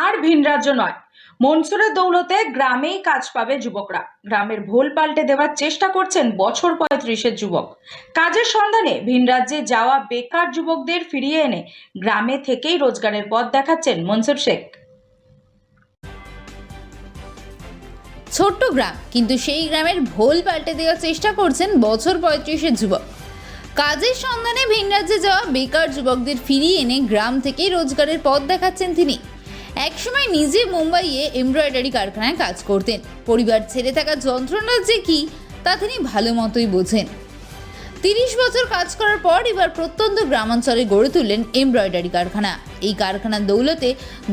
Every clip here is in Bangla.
আর ভিন রাজ্য নয়, মনসুরের দৌলতে গ্রামেই কাজ পাবে যুবকরা। গ্রামের ভোল পাল্টে দেওয়ার চেষ্টা করছেন বছর 35-এর যুবক। কাজের সন্ধানে ভিন রাজ্যে যাওয়া বেকার যুবকদের ফিরিয়ে এনে গ্রামে থেকেই রোজগারের পথ দেখাচ্ছেন মনসুর শেখ। ছোট্ট গ্রাম, কিন্তু সেই গ্রামের ভোল পাল্টে দেওয়ার চেষ্টা করছেন বছর 35-এর যুবক। কাজের সন্ধানে ভিন রাজ্যে যাওয়া বেকার যুবকদের ফিরিয়ে এনে গ্রাম থেকেই রোজগারের পথ দেখাচ্ছেন তিনি। একসময় নিজে মুম্বাইয়ে এমব্রয়ডারি কারখানায় কাজ করতেন। পরিবার ছেড়ে থাকা যন্ত্রণা যে কি তা তিনি ভালো মতোই বোঝেন। 30 বছর কাজ করার পর এবার প্রত্যন্ত গ্রামাঞ্চলে গড়ে তুললেন এমব্রয়ডারি কারখানা। এই কারখানার দৌলতে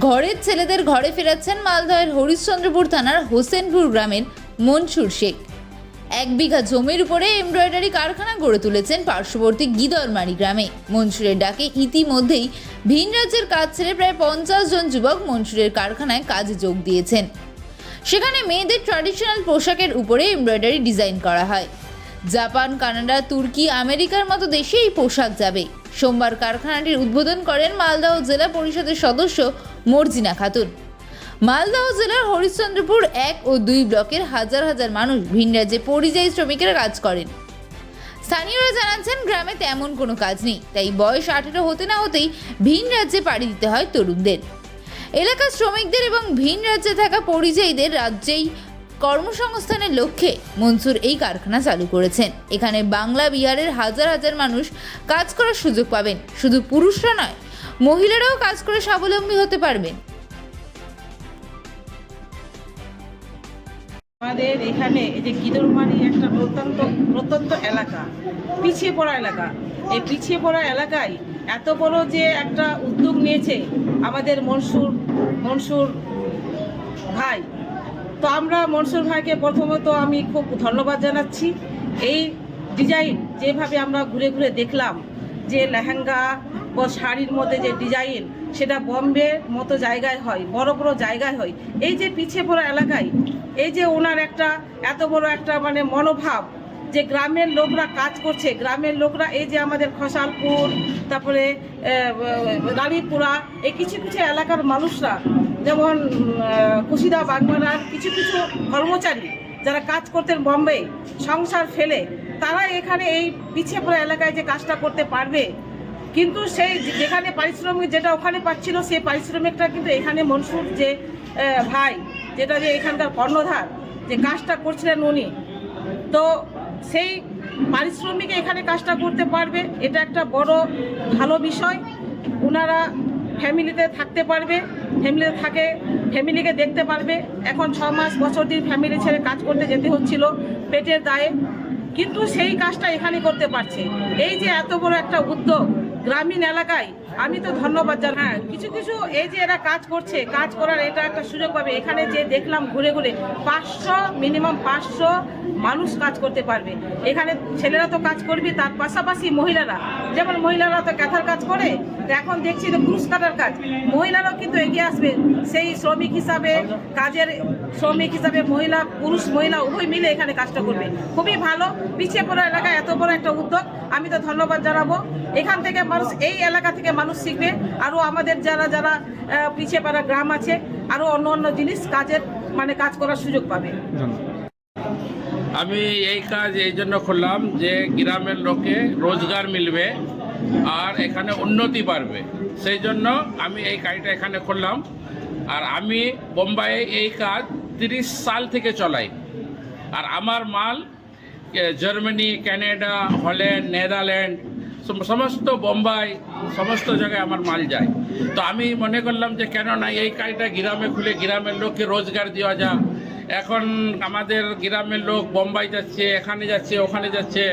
ঘরের ছেলেদের ঘরে ফেরাচ্ছেন মালদহের হরিশ্চন্দ্রপুর থানার হোসেনপুর গ্রামের মনসুর শেখ। 1 বিঘা জমির উপরে এমব্রয়ডারি কারখানা গড়ে তুলেছেন পার্শ্ববর্তী গিদরমারি গ্রামে। মনসুরের ডাকে ইতিমধ্যেই ভিন রাজ্যের কাজ ছেড়ে প্রায় 50 জন যুবক মনসুরের কারখানায় কাজে যোগ দিয়েছেন। সেখানে মেয়েদের ট্র্যাডিশনাল পোশাকের উপরে এমব্রয়ডারি ডিজাইন করা হয়। জাপান, কানাডা, তুর্কি, আমেরিকার মতো দেশে এই পোশাক যাবে। সোমবার কারখানাটির উদ্বোধন করেন মালদহ জেলা পরিষদের সদস্য মর্জিনা খাতুন। মালদহ জেলার হরিশ্চন্দ্রপুর 1 ও 2 ব্লকের হাজার হাজার মানুষ ভিন রাজ্যে পরিযায়ী শ্রমিকেরা কাজ করেন। স্থানীয়রা জানাচ্ছেন গ্রামে তেমন কোনো কাজ নেই, তাই বয়স 18 হতে না হতেই ভিন রাজ্যে পাড়ি দিতে হয় তরুণদের। এলাকার শ্রমিকদের এবং ভিন রাজ্যে থাকা পরিযায়ীদের রাজ্যেই কর্মসংস্থানের লক্ষ্যে মনসুর এই কারখানা চালু করেছেন। এখানে বাংলা, বিহারের হাজার হাজার মানুষ কাজ করার সুযোগ পাবেন। শুধু পুরুষরা নয়, মহিলারাও কাজ করে স্বাবলম্বী হতে পারবেন। আমাদের এখানে এই যে গিদরমারি একটা প্রত্যন্ত এলাকা, পিছিয়ে পড়া এলাকা। এই পিছিয়ে পড়া এলাকায় এত বড় যে একটা উদ্যোগ নিয়েছে আমাদের মনসুর ভাই, তো আমরা মনসুর ভাইকে প্রথমত আমি খুব ধন্যবাদ জানাচ্ছি। এই ডিজাইন যেভাবে আমরা ঘুরে ঘুরে দেখলাম, যে লেহেঙ্গা বা শাড়ির মধ্যে যে ডিজাইন, সেটা বম্বের মতো জায়গায় হয়, বড় বড় জায়গায় হয়। এই যে পিছিয়ে পড়া এলাকায় এই যে ওনার একটা এত বড় একটা মানে মনোভাব, যে গ্রামের লোকরা কাজ করছে, গ্রামের লোকরা এই যে আমাদের খসালপুর, তারপরে রানীপুরা, এই কিছু কিছু এলাকার মানুষরা, যেমন কুশিদা বাগমারার কিছু কিছু কর্মচারী যারা কাজ করতেন বম্বে, সংসার ফেলে তারা এখানে এই পিছিয়ে পড়া এলাকায় যে কাজটা করতে পারবে। কিন্তু সেই যেখানে পারিশ্রমিক যেটা ওখানে পাচ্ছিল, সেই পারিশ্রমিকটা কিন্তু এখানে মনসুর যে ভাই, যেটা যে এখানকার কর্ণধার যে কাজটা করছিলেন উনি, তো সেই পারিশ্রমিকে এখানে কাজটা করতে পারবে। এটা একটা বড় ভালো বিষয়। ওনারা ফ্যামিলিতে থাকতে পারবে, ফ্যামিলিকে দেখতে পারবে। এখন 6 মাস বছর দিন ফ্যামিলি ছেড়ে কাজ করতে যেতে হচ্ছিল পেটের দায়ে, কিন্তু সেই কাজটা এখানে করতে পারছে। এই যে এত বড় একটা উদ্যোগ গ্রামীণ এলাকায়, আমি তো ধন্যবাদ জানাই। হ্যাঁ, কিছু কিছু এই যে এরা কাজ করছে, কাজ করার এটা একটা সুযোগ পাবে। এখানে যে দেখলাম ঘুরে ঘুরে 500 মিনিমাম 500 মানুষ কাজ করতে পারবে। এখানে ছেলেরা তো কাজ করবে, তার পাশাপাশি মহিলারা, যেমন মহিলারা তো কাঁথার কাজ করে, এখন দেখছি যে ক্রুশ কাটার কাজ, মহিলারাও কিন্তু এগিয়ে আসবে সেই শ্রমিক হিসাবে, কাজের শ্রমিক হিসাবে। পুরুষ মহিলা উভয় মিলে এখানে কাজটা করবে। খুবই ভালো। পিছিয়ে পড়া এলাকায় এত বড় একটা উদ্যোগ, আমি তো ধন্যবাদ জানাবো। এখান থেকে মানুষ, এই এলাকা থেকে মানুষ শিখবে, আরও আমাদের যারা যারা পিছিয়ে পড়া গ্রাম আছে, আরও অন্য অন্য জিনিস কাজ করার সুযোগ পাবে। আমি এই কাজ এই জন্য করলাম যে গ্রামের লোকে রোজগার মিলবে আর এখানে উন্নতি বাড়বে, সেই জন্য আমি এই কাজটা এখানে করলাম। আর আমি বোম্বাইয়ে এই কাজ 30 সাল থেকে চলাই। আর আমার মাল জার্মানি, কানাডা, হল্যান্ড, নেদারল্যান্ড, সমস্ত বোম্বাই, সমস্ত জায়গায় আমার মাল যায়। তো আমি মনে করলাম যে কেন না এই কাজটা গ্রামে খুলে গ্রামের লোককে রোজগার দেওয়া যায়। এখন আমাদের গ্রামের লোক বোম্বাই যাচ্ছে, এখানে যাচ্ছে, ওখানে যাচ্ছে,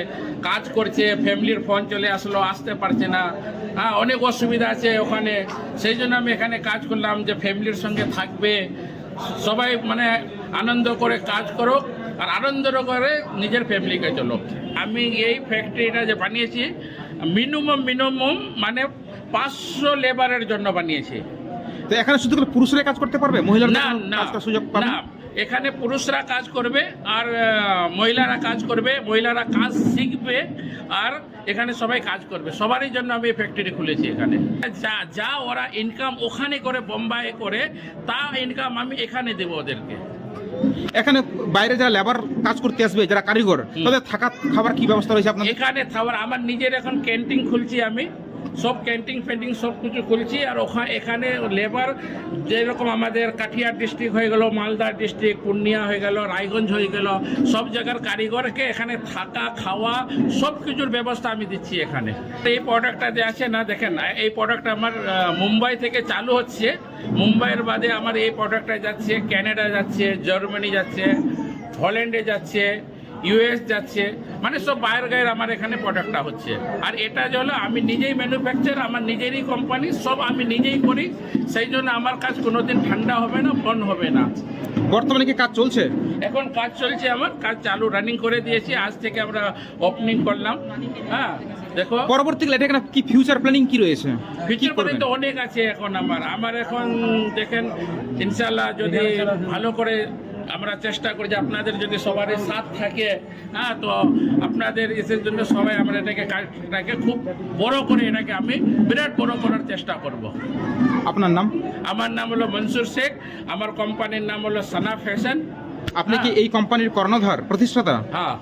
কাজ করছে, ফ্যামিলির ফোন চলে আসলো, আসতে পারছে না, হ্যাঁ, অনেক অসুবিধা আছে ওখানে। সেই জন্য আমি এখানে কাজ করলাম যে ফ্যামিলির সঙ্গে থাকবে, সবাই মানে আনন্দ করে কাজ করো আর আনন্দ করে নিজের ফ্যামিলিকে চলো। আমি এই ফ্যাক্টরিটা যে বানিয়েছি মিনিমাম মানে 500 লেবারের জন্য বানিয়েছি। তো এখানে শুধু পুরুষরাই কাজ করতে পারবে, মহিলারা না, সুযোগ পাবে না, এখানে পুরুষরা কাজ করবে আর মহিলারা কাজ করবে। মহিলারা কাজ শিখবে আর এখানে সবাই কাজ করবে, সবারই জন্য আমি ফ্যাক্টরি খুলেছি এখানে। যা যা ওরা ইনকাম ওখানে করে, বোম্বাই করে, তা ইনকাম আমি এখানে দেবো ওদেরকে। এখানে বাইরে যারা লেবার কাজ করতে আসবে, যারা কারিগর, তাদের থাকা খাবার কি ব্যবস্থা রয়েছে আপনার? এখানে খাবার আমার নিজের এখন ক্যান্টিন খুলছি, আমি সব ক্যান্টিন ফ্যান্টিন সব কিছু খুলছি। আর এখানে লেবার যেরকম আমাদের কাঠিয়ার ডিস্ট্রিক্ট হয়ে গেল, মালদা ডিস্ট্রিক্ট, পূর্ণিয়া হয়ে গেল, রায়গঞ্জ হয়ে গেল, সব জায়গার কারিগরকে এখানে থাকা খাওয়া সব কিছুর ব্যবস্থা আমি দিচ্ছি এখানে। এই প্রোডাক্টটা যে আছে না, দেখেন এই প্রোডাক্টটা আমার মুম্বাই থেকে চালু হচ্ছে। মুম্বাইয়ের বাদে আমার এই প্রোডাক্টটা যাচ্ছে ক্যানাডা যাচ্ছে, জার্মানি যাচ্ছে, হল্যান্ডে যাচ্ছে, ইউএস যাচ্ছে, মানে সব বাইরের গায়ের আমার এখানে প্রোডাক্টটা হচ্ছে। আর এটা যে হলো আমি নিজেই ম্যানুফ্যাকচার, আমার নিজেরই কোম্পানি, সব আমি নিজেই করি। সেই জন্য আমার কাজ কোনোদিন ঠান্ডা হবে না, বন্ধ হবে না। বর্তমানে কি কাজ চলছে? এখন কাজ চলছে, আমার কাজ চালু রানিং করে দিয়েছি। আজ থেকে আমরা ওপেনিং করলাম। হ্যাঁ, দেখো পরবর্তীকালে এটা এখানে কি ফিউচার প্ল্যানিং কি রয়েছে? ফিউচার প্ল্যান তো অনেক আছে এখন আমার এখন দেখেন, ইনশাল্লাহ যদি ভালো করে আমরা চেষ্টা করি যে আপনাদের যদি সবারই সাথ থাকে, হ্যাঁ, তো আপনাদের এসের জন্য সবাই আমরা এটাকে খুব বড় করে, এটাকে আমি বিরাট বড় করার চেষ্টা করব। আপনার নাম? আমার নাম হলো মনসুর শেখ, আমার কোম্পানির নাম হলো সানা ফ্যাশন। আপনি কি এই কোম্পানির কর্ণধার, প্রতিষ্ঠাতা? হ্যাঁ।